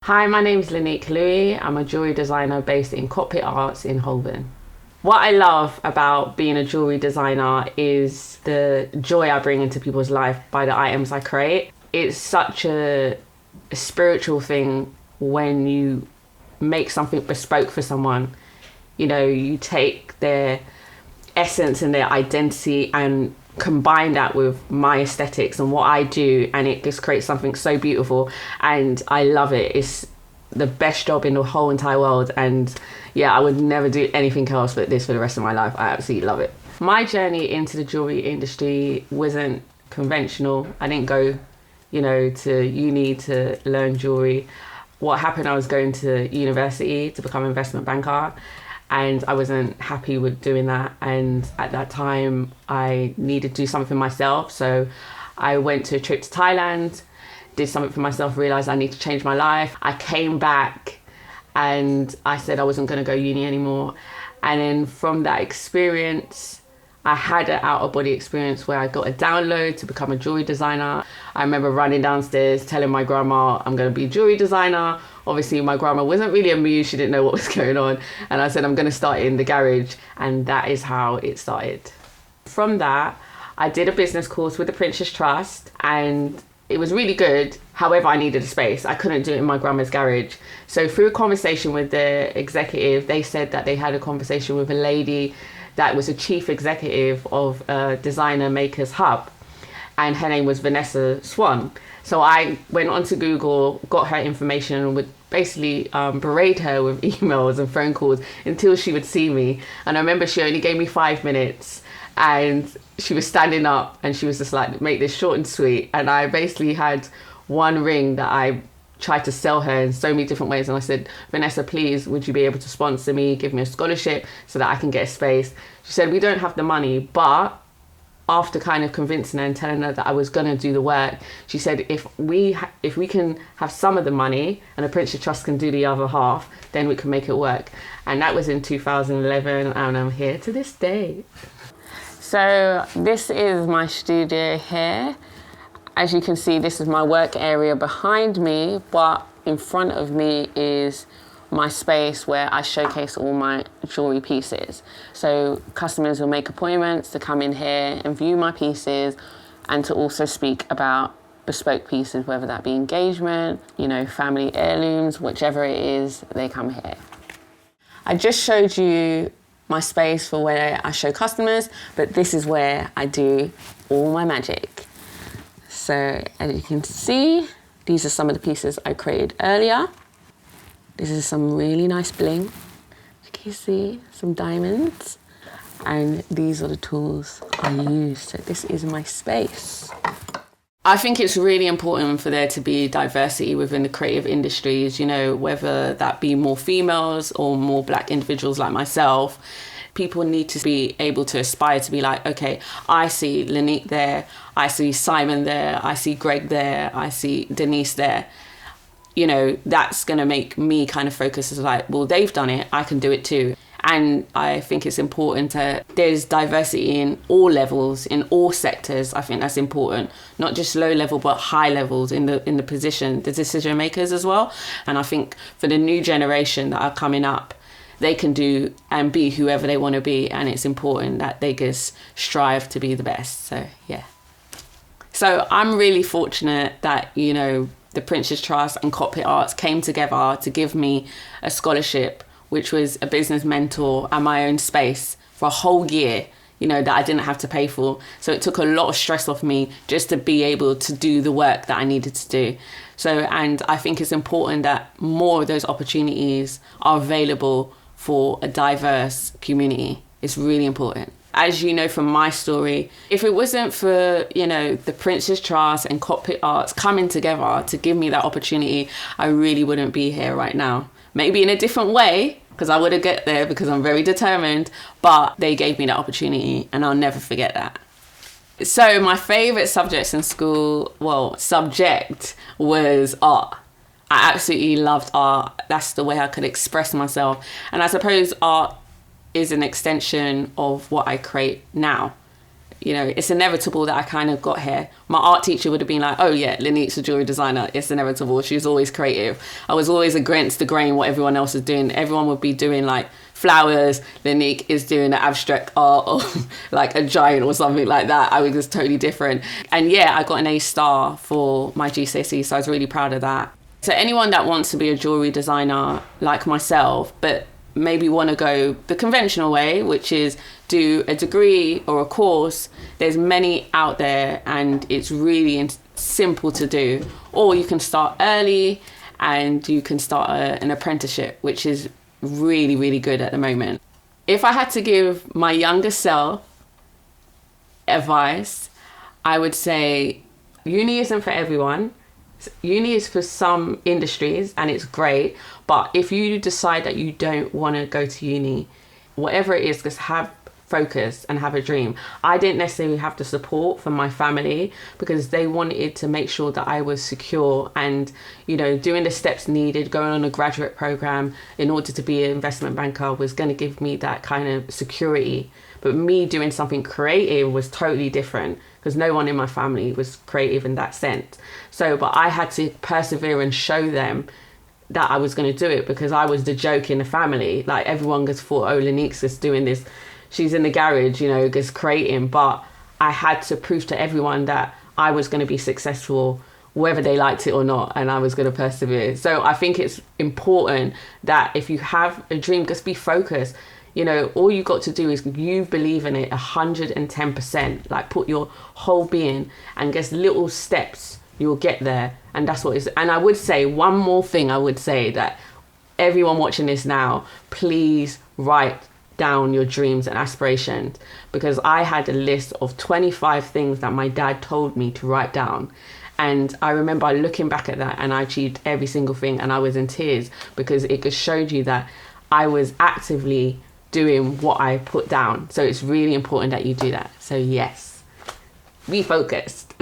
Hi, my name's Lenique Louis. I'm a jewellery designer based in Cockpit Arts in Holborn. What I love about being a jewellery designer is the joy I bring into people's life by the items I create. It's such a spiritual thing when you make something bespoke for someone. You know, you take their essence and their identity and combine that with my aesthetics and what I do, and it just creates something so beautiful, and I love it. It's the best job in the whole entire world, and yeah, I would never do anything else but this for the rest of my life. I absolutely love it. My journey into the jewelry industry wasn't conventional. I didn't go, to uni to learn jewelry. What happened, I was going to university to become an investment banker, and I wasn't happy with doing that. And at that time, I needed to do something for myself. So I went to a trip to Thailand, did something for myself, realized I need to change my life. I came back and I said I wasn't going to go uni anymore. And then from that experience, I had an out-of-body experience where I got a download to become a jewelry designer. I remember running downstairs, telling my grandma, I'm going to be a jewelry designer. Obviously, my grandma wasn't really amused. She didn't know what was going on. And I said, I'm going to start in the garage. And that is how it started. From that, I did a business course with the Princess Trust, and it was really good. However, I needed a space. I couldn't do it in my grandma's garage. So through a conversation with the executive, they said that they had a conversation with a lady that was a chief executive of a designer makers hub, and her name was Vanessa Swan. So I went onto Google, got her information, and would basically berate her with emails and phone calls until she would see me. And I remember she only gave me 5 minutes, and she was standing up and she was just like, make this short and sweet. And I basically had one ring that I tried to sell her in so many different ways. And I said, Vanessa, please, would you be able to sponsor me, give me a scholarship so that I can get a space? She said, we don't have the money, but after kind of convincing her and telling her that I was going to do the work, she said, if we can have some of the money and the Princess Trust can do the other half, then we can make it work. And that was in 2011, and I'm here to this day. So this is my studio here. As you can see, this is my work area behind me, but in front of me is my space where I showcase all my jewelry pieces. So customers will make appointments to come in here and view my pieces, and to also speak about bespoke pieces, whether that be engagement, family heirlooms, whichever it is, they come here. I just showed you my space for where I show customers, but this is where I do all my magic. So as you can see, these are some of the pieces I created earlier. This is some really nice bling. You can see some diamonds. And these are the tools I use. So this is my space. I think it's really important for there to be diversity within the creative industries, whether that be more females or more Black individuals like myself. People need to be able to aspire to be like, okay, I see Lenique there, I see Simon there, I see Greg there, I see Denise there. That's going to make me kind of focus as like, well, they've done it, I can do it too. And I think it's important there's diversity in all levels, in all sectors. I think that's important, not just low level, but high levels in the position, the decision makers as well. And I think for the new generation that are coming up, they can do and be whoever they want to be. And it's important that they just strive to be the best. So, yeah. So I'm really fortunate that, the Princess Trust and Cockpit Arts came together to give me a scholarship, which was a business mentor and my own space for a whole year, that I didn't have to pay for. So it took a lot of stress off me just to be able to do the work that I needed to do. So, and I think it's important that more of those opportunities are available for a diverse community. It's really important. As you know from my story, if it wasn't for, the Princess Trust and Cockpit Arts coming together to give me that opportunity, I really wouldn't be here right now. Maybe in a different way, because I would have get there because I'm very determined, but they gave me that opportunity and I'll never forget that. So my favourite subjects in school, subject was art. I absolutely loved art. That's the way I could express myself. And I suppose art is an extension of what I create now. you know, it's inevitable that I kind of got here. My art teacher would have been like, oh yeah, Lenique's a jewelry designer. It's inevitable. She was always creative. I was always against the grain, what everyone else was doing. Everyone would be doing like flowers. Lenique is doing the abstract art of like a giant or something like that. I was just totally different. And yeah, I got an A star for my GCSE, so I was really proud of that. So anyone that wants to be a jewelry designer like myself, but maybe want to go the conventional way, which is do a degree or a course, there's many out there and it's really simple to do. Or you can start early and you can start an apprenticeship, which is really, really good at the moment. If I had to give my younger self advice, I would say uni isn't for everyone. Uni is for some industries and it's great, but if you decide that you don't want to go to uni, whatever it is, just have focus and have a dream. I didn't necessarily have the support from my family because they wanted to make sure that I was secure and, you know, doing the steps needed, going on a graduate program in order to be an investment banker was going to give me that kind of security. But me doing something creative was totally different because no one in my family was creative in that sense. So, but I had to persevere and show them that I was going to do it because I was the joke in the family. Like everyone just thought, oh, Lenique's just doing this. She's in the garage, you know, just creating. But I had to prove to everyone that I was going to be successful, whether they liked it or not, and I was going to persevere. So I think it's important that if you have a dream, just be focused. You know, all you got to do is you believe in it 110%, like put your whole being and just little steps, you'll get there. And that's what it's, and I would say one more thing, I would say that everyone watching this now, please write down your dreams and aspirations, because I had a list of 25 things that my dad told me to write down. And I remember looking back at that and I achieved every single thing and I was in tears because it just showed you that I was actively doing what I put down. So it's really important that you do that. So yes, be focused.